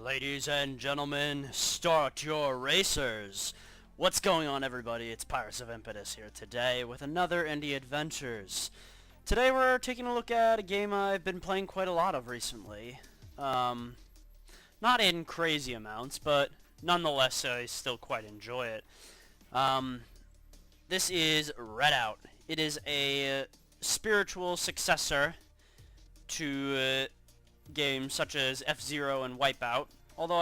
Ladies and gentlemen, start your racers! What's going on, everybody? It's Pirates of Impetus here today with another Indie Adventures. Today we're taking a look at a game I've been playing quite a lot of recently. Not in crazy amounts, but nonetheless I still quite enjoy it. This is Redout. It is a spiritual successor to games such as F-Zero and Wipeout, although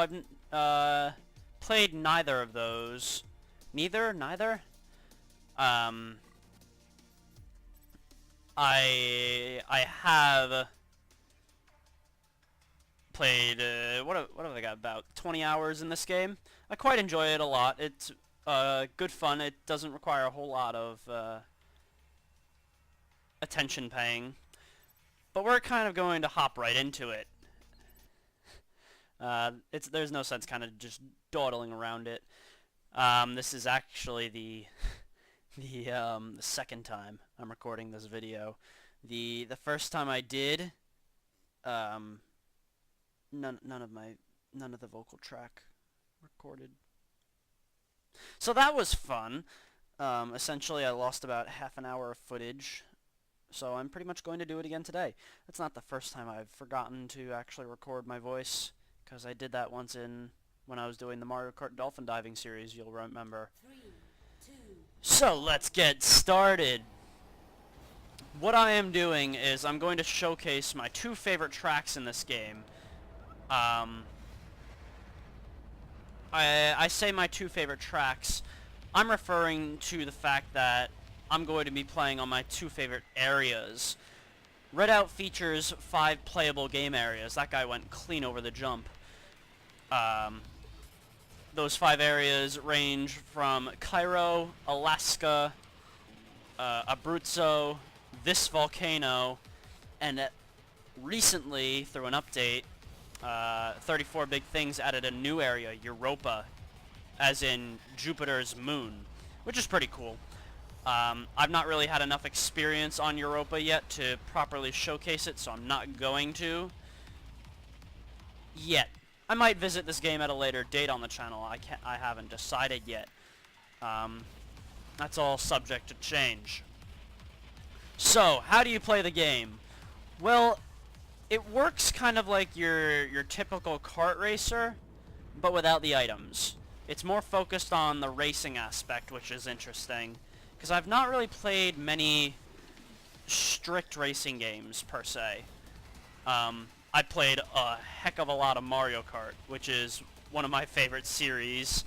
I've played neither of those. Neither? I have played, what have I got, about 20 hours in this game. I quite enjoy it a lot. It's good fun. It doesn't require a whole lot of attention paying. But we're kind of going to hop right into it. There's no sense kind of just dawdling around it. This is actually the second time I'm recording this video. The first time I did, none of the vocal track recorded. So that was fun. Essentially, I lost about half an hour of footage. So I'm pretty much going to do it again today. It's not the first time I've forgotten to actually record my voice, because I did that once when I was doing the Mario Kart Dolphin Diving series, you'll remember. 3, 2. So let's get started. What I am doing is I'm going to showcase my two favorite tracks in this game. I say my two favorite tracks. I'm referring to the fact that I'm going to be playing on my two favorite areas. Redout features 5 playable game areas. That guy went clean over the jump. Those 5 areas range from Cairo, Alaska, Abruzzo, this volcano, and recently, through an update, 34 Big Things added a new area, Europa, as in Jupiter's moon, which is pretty cool. I've not really had enough experience on Europa yet to properly showcase it, so I'm not going to yet. I might visit this game at a later date on the channel. I haven't decided yet. That's all subject to change. So, how do you play the game? Well, it works kind of like your typical kart racer, but without the items. It's more focused on the racing aspect, which is interesting. Because I've not really played many strict racing games, per se. I played a heck of a lot of Mario Kart, which is one of my favorite series.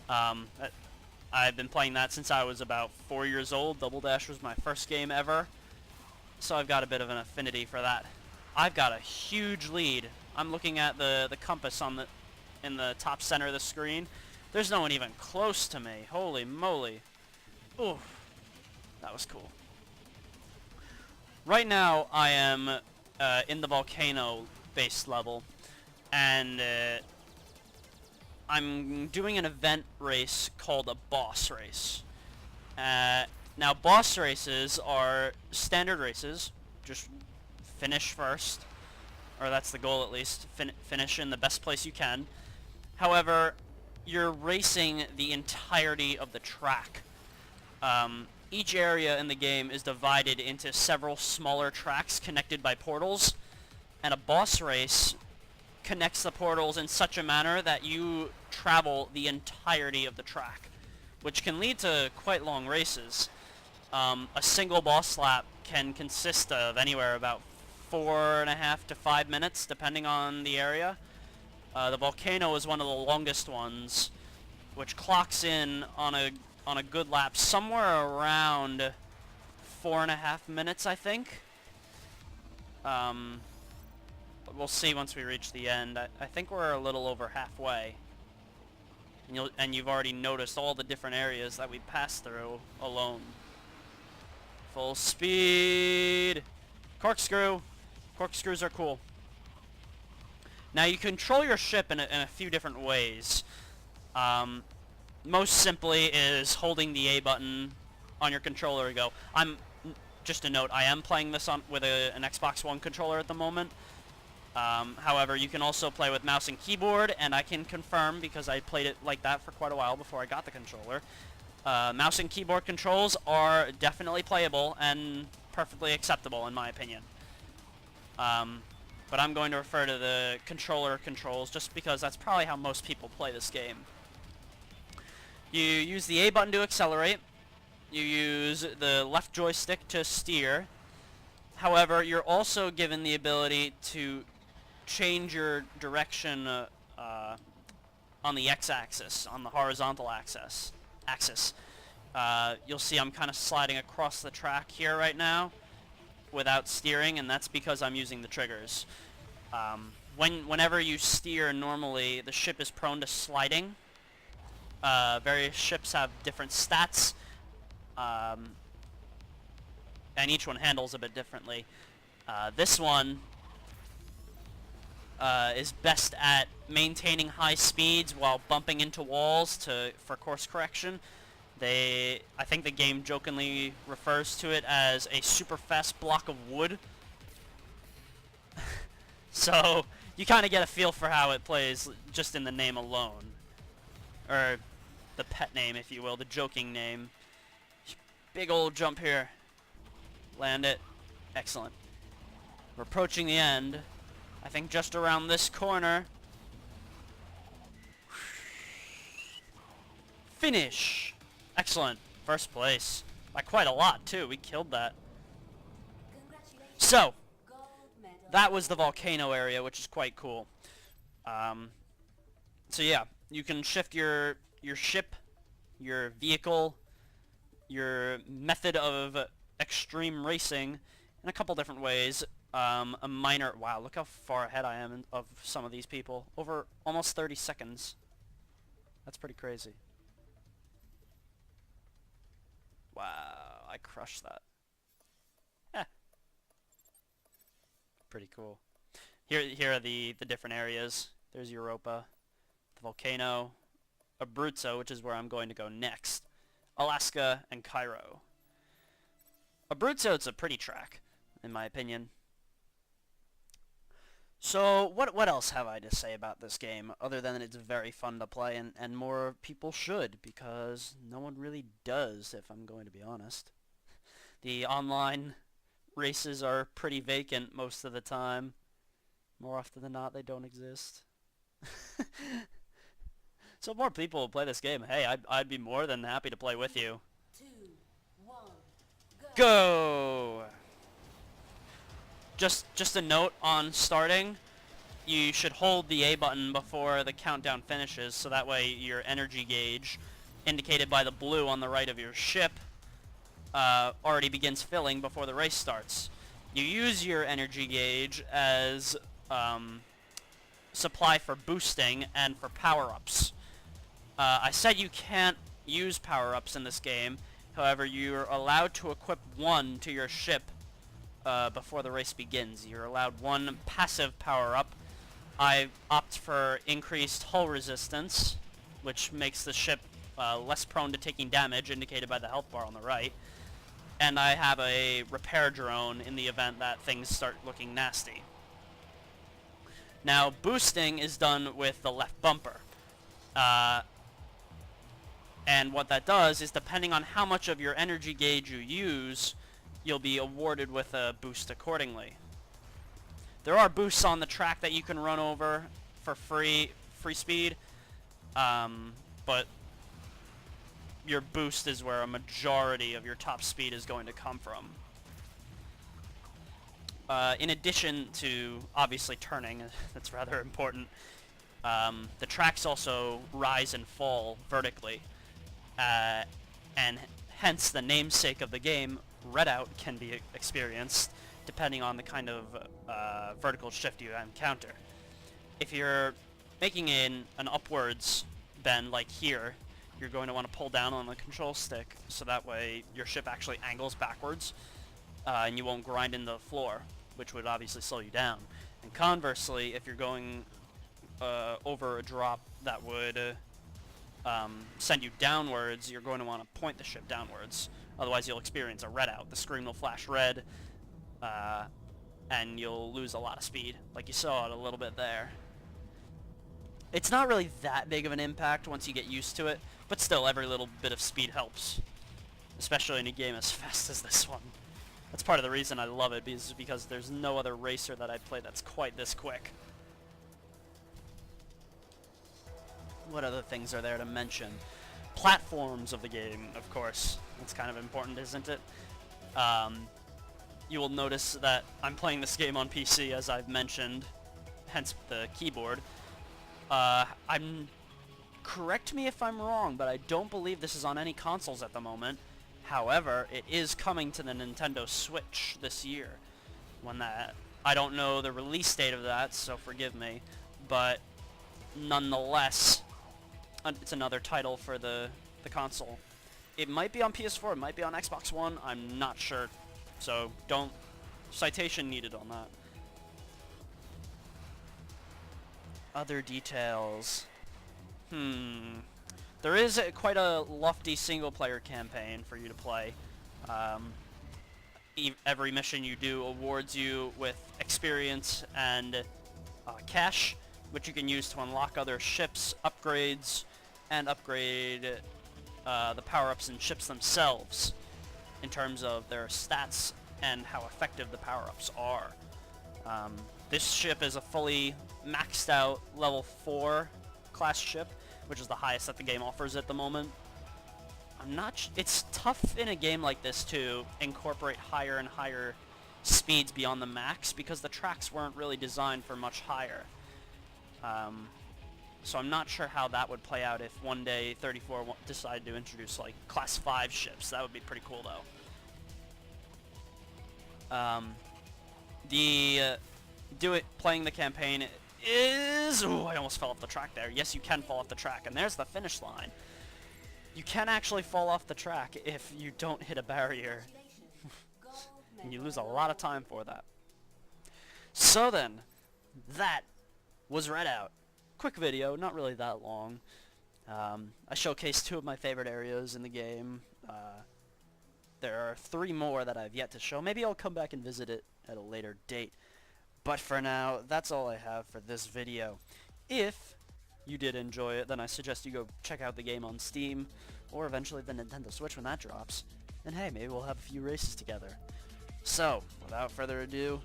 I've been playing that since I was about 4 years old. Double Dash was my first game ever. So I've got a bit of an affinity for that. I've got a huge lead. I'm looking at the compass in the top center of the screen. There's no one even close to me. Holy moly. Ooh, that was cool. Right now, I am in the volcano base level, and I'm doing an event race called a boss race. Now, boss races are standard races. Just finish first, or that's the goal at least. Finish in the best place you can. However, you're racing the entirety of the track. Each area in the game is divided into several smaller tracks connected by portals, and a boss race connects the portals in such a manner that you travel the entirety of the track, which can lead to quite long races. A single boss lap can consist of anywhere about 4.5 to 5 minutes, depending on the area. The volcano is one of the longest ones, which clocks in on a good lap somewhere around 4.5 minutes, I think. But we'll see once we reach the end. I think we're a little over halfway, and you've already noticed all the different areas that we passed through alone. Full speed. Corkscrew. Corkscrews are cool. Now you control your ship in a few different ways. Most simply is holding the A button on your controller to go. Just a note, I am playing this with an Xbox One controller at the moment. However, you can also play with mouse and keyboard, and I can confirm, because I played it like that for quite a while before I got the controller. Mouse and keyboard controls are definitely playable and perfectly acceptable in my opinion. But I'm going to refer to the controller controls just because that's probably how most people play this game. You use the A button to accelerate. You use the left joystick to steer. However, you're also given the ability to change your direction on the x-axis, on the horizontal axis. You'll see I'm kind of sliding across the track here right now without steering, and that's because I'm using the triggers. Whenever you steer normally, the ship is prone to sliding. Various ships have different stats, and each one handles a bit differently. This one is best at maintaining high speeds while bumping into walls for course correction. I think the game jokingly refers to it as a super fast block of wood. So you kind of get a feel for how it plays just in the name alone. Or the pet name, if you will, the joking name. Big old jump here. Land it. Excellent. We're approaching the end. I think just around this corner. Finish! Excellent. First place. By quite a lot, too. We killed that. So, that was the volcano area, which is quite cool. So yeah, you can shift your ship, your vehicle, your method of extreme racing in a couple different ways. A minor... Wow, look how far ahead I am of some of these people. Over almost 30 seconds. That's pretty crazy. Wow, I crushed that. Eh. Pretty cool. Here are the different areas. There's Europa, the Volcano, Abruzzo, which is where I'm going to go next, Alaska, and Cairo. Abruzzo, it's a pretty track, in my opinion. So, what else have I to say about this game, other than it's very fun to play, and more people should, because no one really does, if I'm going to be honest. The online races are pretty vacant most of the time. More often than not, they don't exist. So if more people will play this game, hey, I'd be more than happy to play with you. 2, 1, Go! Just a note on starting, you should hold the A button before the countdown finishes, so that way your energy gauge, indicated by the blue on the right of your ship, already begins filling before the race starts. You use your energy gauge as supply for boosting and for power-ups. I said you can't use power-ups in this game, however you're allowed to equip one to your ship before the race begins. You're allowed one passive power-up. I opt for increased hull resistance, which makes the ship less prone to taking damage, indicated by the health bar on the right. And I have a repair drone in the event that things start looking nasty. Now, boosting is done with the left bumper. And what that does is, depending on how much of your energy gauge you use, you'll be awarded with a boost accordingly. There are boosts on the track that you can run over for free speed, but your boost is where a majority of your top speed is going to come from. In addition to, obviously, turning, that's rather important, the tracks also rise and fall vertically, and hence the namesake of the game, Redout, can be experienced depending on the kind of vertical shift you encounter. If you're making an upwards bend like here, you're going to want to pull down on the control stick so that way your ship actually angles backwards and you won't grind into the floor, which would obviously slow you down. And conversely, if you're going over a drop that would send you downwards, you're going to want to point the ship downwards. Otherwise you'll experience a red out. The screen will flash red, and you'll lose a lot of speed, like you saw it a little bit there. It's not really that big of an impact once you get used to it, but still every little bit of speed helps, especially in a game as fast as this one. That's part of the reason I love it, because there's no other racer that I play that's quite this quick. What other things are there to mention? Platforms of the game, of course. That's kind of important, isn't it? You will notice that I'm playing this game on PC, as I've mentioned, hence the keyboard. Correct me if I'm wrong, but I don't believe this is on any consoles at the moment. However, it is coming to the Nintendo Switch this year. I don't know the release date of that, so forgive me, but nonetheless, it's another title for the console. It might be on PS4, it might be on Xbox One, I'm not sure, so don't citation needed on that. Other details. There is quite a lofty single-player campaign for you to play. Every mission you do awards you with experience and cash, which you can use to unlock other ships, upgrades, and upgrade the power-ups and ships themselves in terms of their stats and how effective the power-ups are. This ship is a fully maxed out level 4 class ship, which is the highest that the game offers at the moment. It's tough in a game like this to incorporate higher and higher speeds beyond the max because the tracks weren't really designed for much higher. So I'm not sure how that would play out if one day 34 decided to introduce like class 5 ships. That would be pretty cool though. Playing the campaign is... Ooh, I almost fell off the track there. Yes, you can fall off the track, and there's the finish line. You can actually fall off the track if you don't hit a barrier. And you lose a lot of time for that. So then, that was Redout. Quick video, not really that long. I showcased 2 of my favorite areas in the game. There are 3 more that I've yet to show. Maybe I'll come back and visit it at a later date. But for now, that's all I have for this video. If you did enjoy it, then I suggest you go check out the game on Steam, or eventually the Nintendo Switch when that drops. And hey, maybe we'll have a few races together. So, without further ado,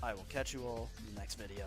I will catch you all in the next video.